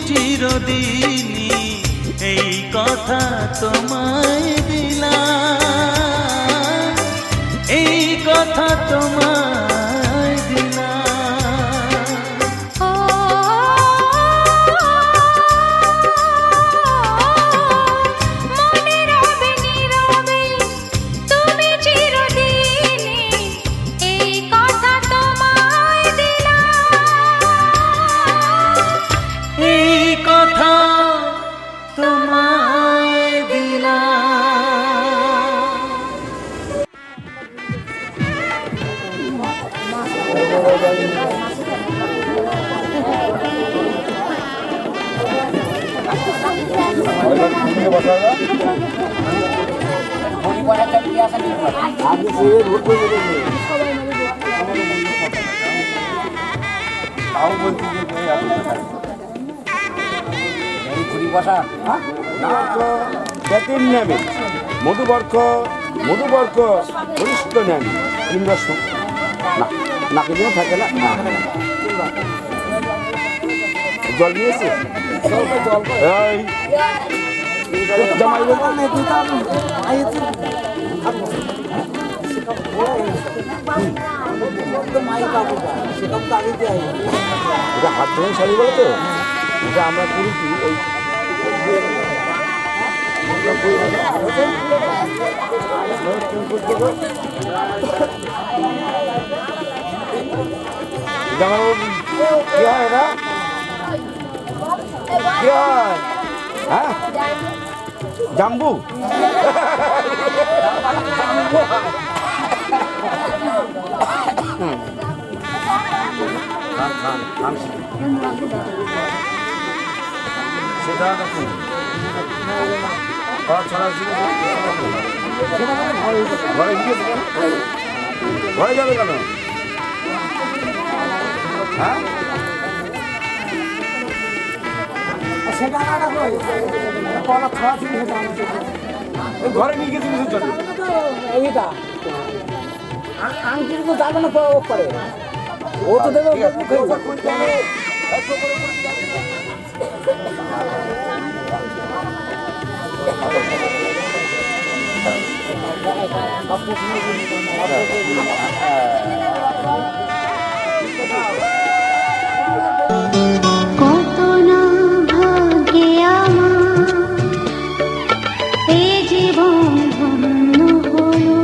চিরদিনই এই কথা তোমায় দিলাম, এই কথা তোমায় দিলাম। মনে রবে নীরবে তুমি চিরদিনই এই কথা তোমায় দিলাম, এই কথা তোমায় দিলাম। বেতিন নেবে মধুবর্ষ মধুবর্ষ বরিষ্ঠ নেন কিংবা না নাকি যেন থাকে না। জল নিয়েছে জামাই এটা হাত ধরে শাড়ি বলে তো এটা আমরা করি কি ওই কি হয় না কি হয় হ্যাঁ জাম্বু সেটা ঘরে গিয়েছে ঘরে যাবে কেন হ্যাঁ ঘরে নিয়ে গেছি আংটির তো যাবে না করে ও তো দেবে কত না ভাগ্যে আমার এই জীবন ধন্য হলো,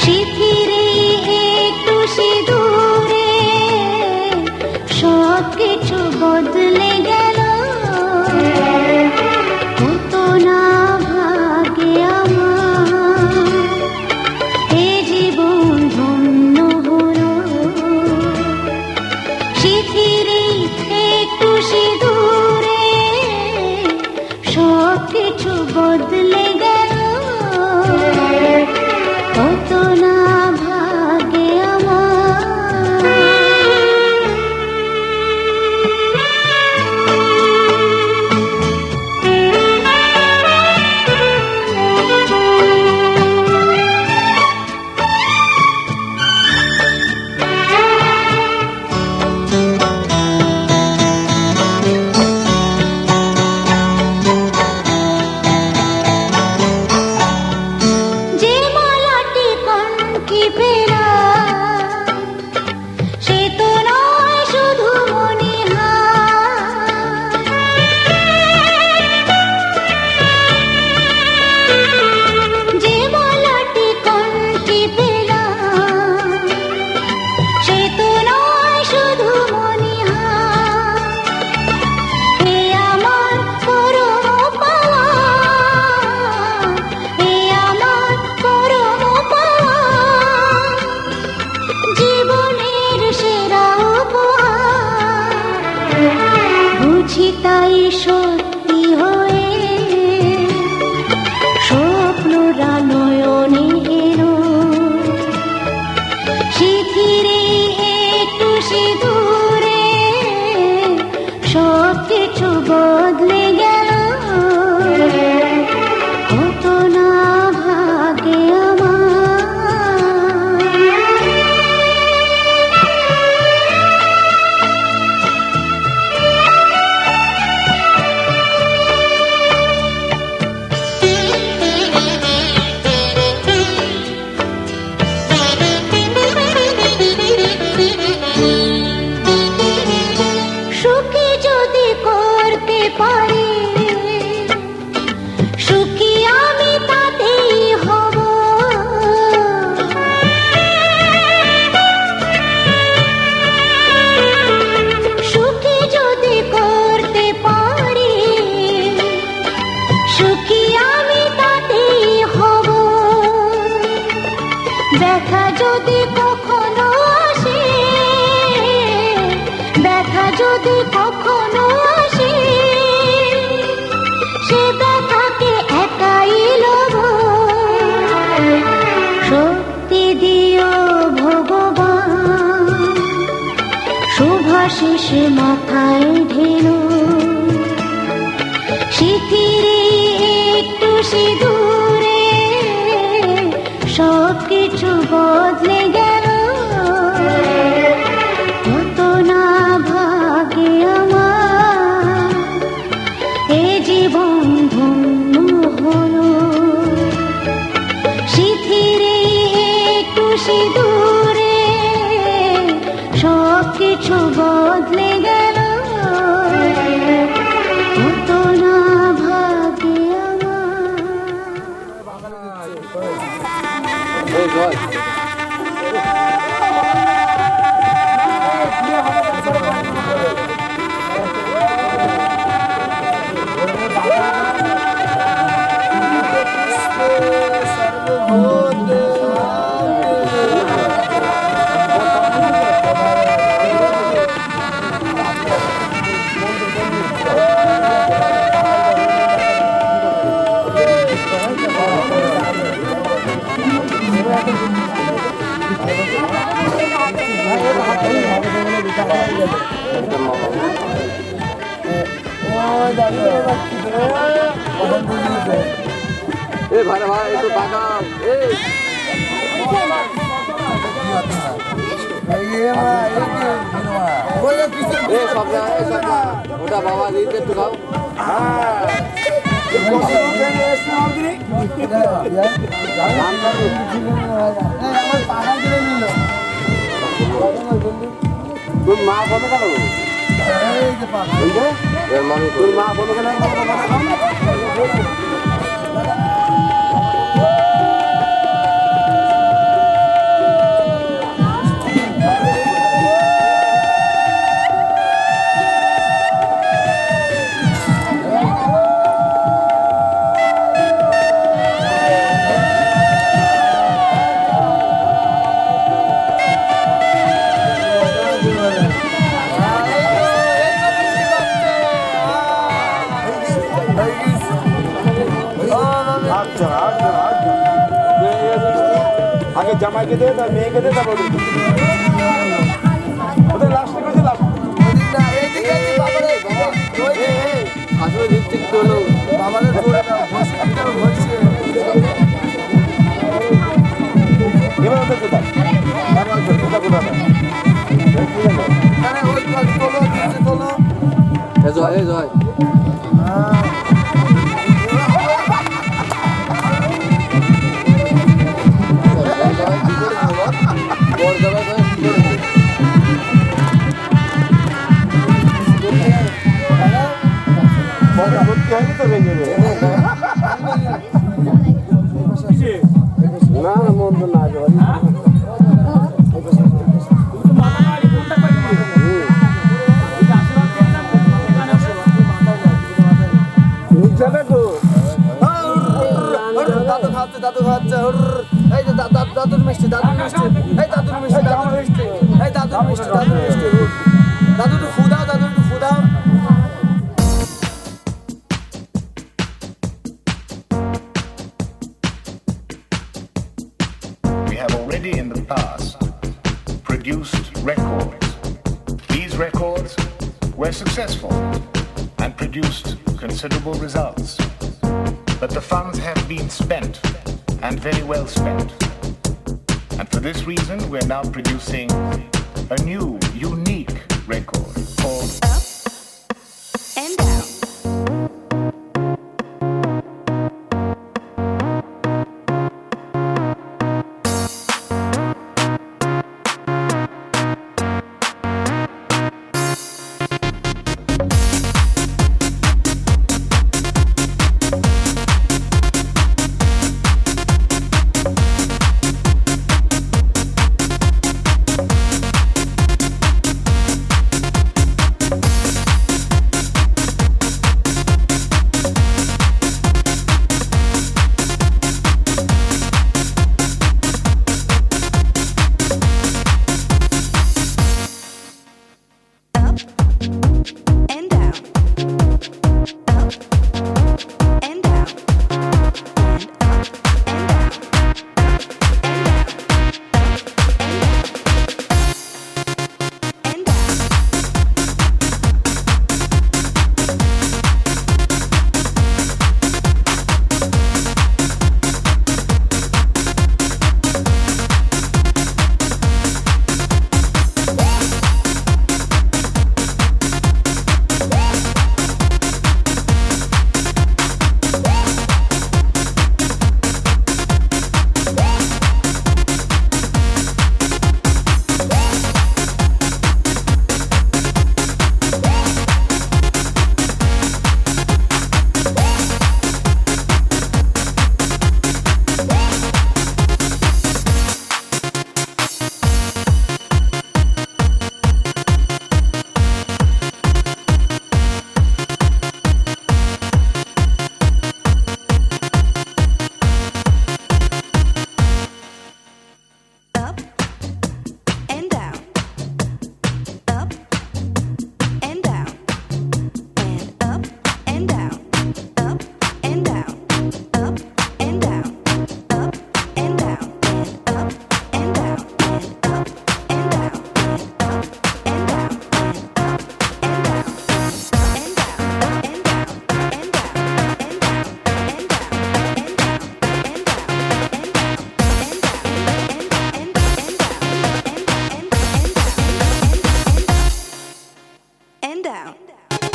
শিথিরে একটু সিঁদুরে সব কিছু বদলে গেল। কত না ভাগ্যে আমার এই জীবন ধন্য হলো, শিথিরে একটু সিঁদুরে সব কিছু বদলে গেল। কত না ভাগ্যে যদি কখনো আসে সে ব্যথাকে একাই লব শক্তি দিও ভগবান শুভাশিস মাথায় ঢেলো শিথিরে একটু সিঁদুরে সব কিছু বদলে গেল কত না ভাগে আমার এ জীবন ধন্য হলো শিথিরে একটু সিঁদুরে সব কিছু বদলে গেল কত না ভাগে আমার ভাই ভাই একটু তাকাও সব ওটা বাবা দিতে একটু খাও তোর মা বলো কেন তোর মা বলো কেন আগে জামাইকে দে তার মেয়েকে দে তারপর ওদের লাস্টে করে লাস্ট আসলে ডিস্ট্রিক্ট হলো বাবাদের করে দাও হসপিটাল হচ্ছে এবার ওদের কোথায় বাবার কোথায় কোথায় আরে ওই কাজ তোলো নিচে তোলো এই জয় না মন্দ না দাদু খাচ্ছে এই যে দাদুর মিষ্টি দাদুর মিষ্টি এই দাদুর মিষ্টি দাদুর মিষ্টি এই দাদুর মিষ্টি দাদুর মিষ্টি দাদু একটু ফুদাও দাদু একটু ফুদাও We have already in the past produced records. These records were successful and produced considerable results. But the funds have been spent, and very well spent. And for this reason, we're now producing a new, unique record called Up and Down. and down, up and down, and up and down, and down. Up and down, up and down, and up and down, up and down, up and down, up and down, and up and down, and up and down, and up and down, and up and down, and down, and down, and down, and down, and down, and down, and down.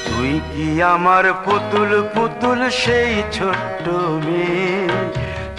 তুই কি আমার পুতুল পুতুল সেই ছোট্ট মেয়ে,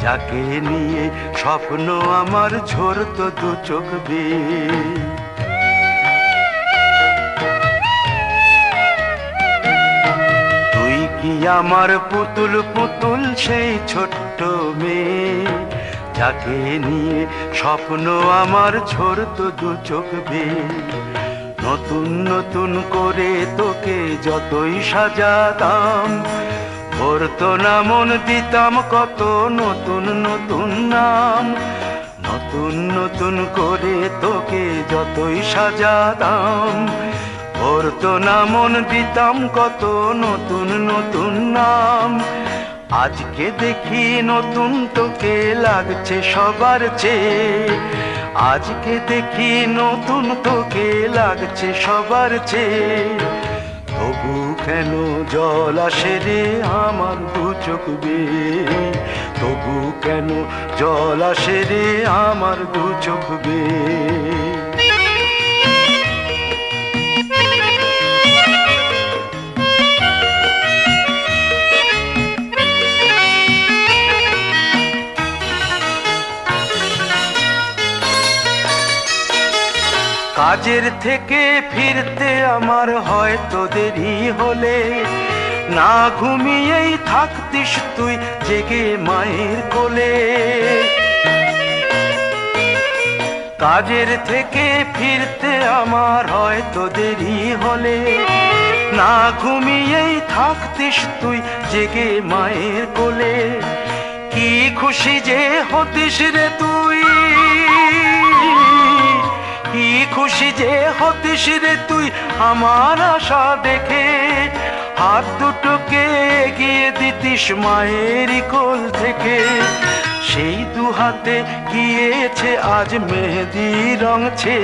যাকে নিয়ে স্বপ্ন আমার ঝরতো দু চোখ বেয়ে। তুই কি আমার পুতুল পুতুল সেই ছোট্ট মেয়ে, যাকে নিয়ে স্বপ্ন আমার ঝরতো দু চোখ বেয়ে। নতুন নতুন করে তোকে যতই সাজাতাম, ভরতো না মন, দিতাম কত নতুন নতুন নাম। নতুন নতুন করে তোকে যতই সাজাতাম, ভরতো না মন, দিতাম কত নতুন নতুন নাম। আজকে দেখি নতুন তোকে লাগছে সবার চেয়ে, আজকে দেখি নতুন তোকে লাগছে সবার চেয়ে। তবু কেন জল আসে রে আমার দু চোখ বেয়ে, তবু কেন জল আসে রে আমার দু চোখ বেয়ে। কাজের থেকে ফিরতে আমার হয়তো দেরি হলে, না ঘুমিয়েই থাকতিস তুই জেগে মায়ের কোলে। কাজের থেকে ফিরতে আমার হয়তো দেরি হলে, না ঘুমিয়েই থাকতিস তুই জেগে মায়ের কোলে। কি খুশি যে হতিস রে তুই, কি খুশি যে হতিস রে তুই আমার আশা দেখে। হাত দুটোকে এগিয়ে দিতিস মায়েরই কোল থেকে, সেই দু হাতে গিয়েছে আজ মেহেদি রঙছে,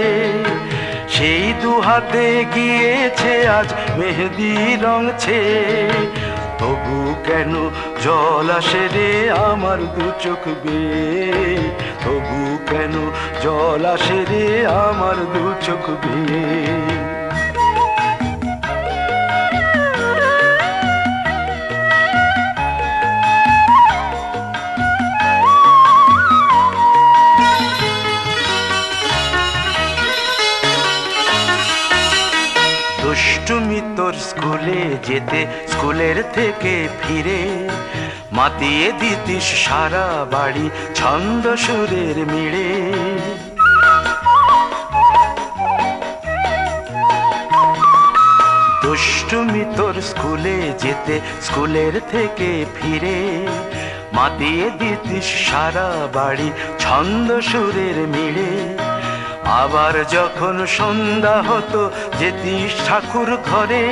সেই দু হাতে গিয়েছে আজ মেহেদি রঙছে। তবু কেন জল আসে রে আমার দু চোখ বেয়ে, তবু কেন জল আসে রে আমার দু চোখ বেয়ে। দুষ্টুমি তোর স্কুলে যেতে, স্কুলের থেকে ফিরে মাতিয়ে দিতিস সারা বাড়ি ছন্দ সুরের মিড়ে। দুষ্টুমি তোর স্কুলে যেতে, স্কুলের থেকে ফিরে মাতিয়ে দিতিস সারা বাড়ি ছন্দ সুরের মিড়ে। আবার যখন সন্ধ্যা হতো যেতিস ঠাকুর ঘরে,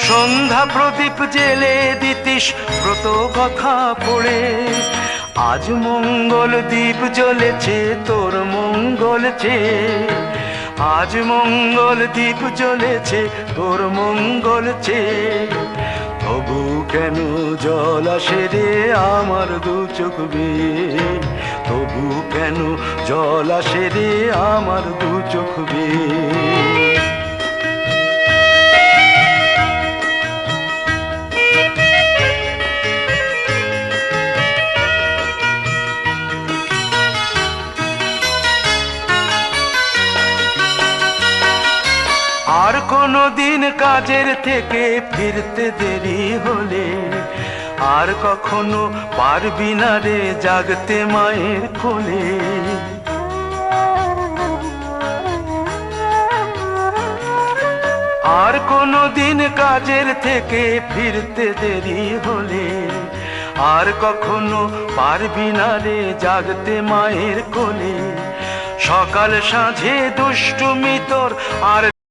সন্ধ্যা প্রদীপ জেলে দিতিস ব্রত কথা পড়ে। আজ মঙ্গল দ্বীপ জ্বলেছে তোর মঙ্গল চেয়ে, আজ মঙ্গল দ্বীপ জ্বলেছে তোর মঙ্গল চেয়ে। তবু কেন জল আসে রে আমার দু চোখ বেয়ে, তবু কেন জল আসে রে আমার দু চোখ বেয়ে। আর কোনো দিন কাজের থেকে ফিরতে দেরি হলে, আর কখনো পারবি না রে জাগতে মায়ের কোলে। আর কোনো দিন কাজের থেকে ফিরতে দেরি হলে, আর কখনো পারবি না রে জাগতে মায়ের কোলে। সকাল সাঁঝে দুষ্টুমি তোর আর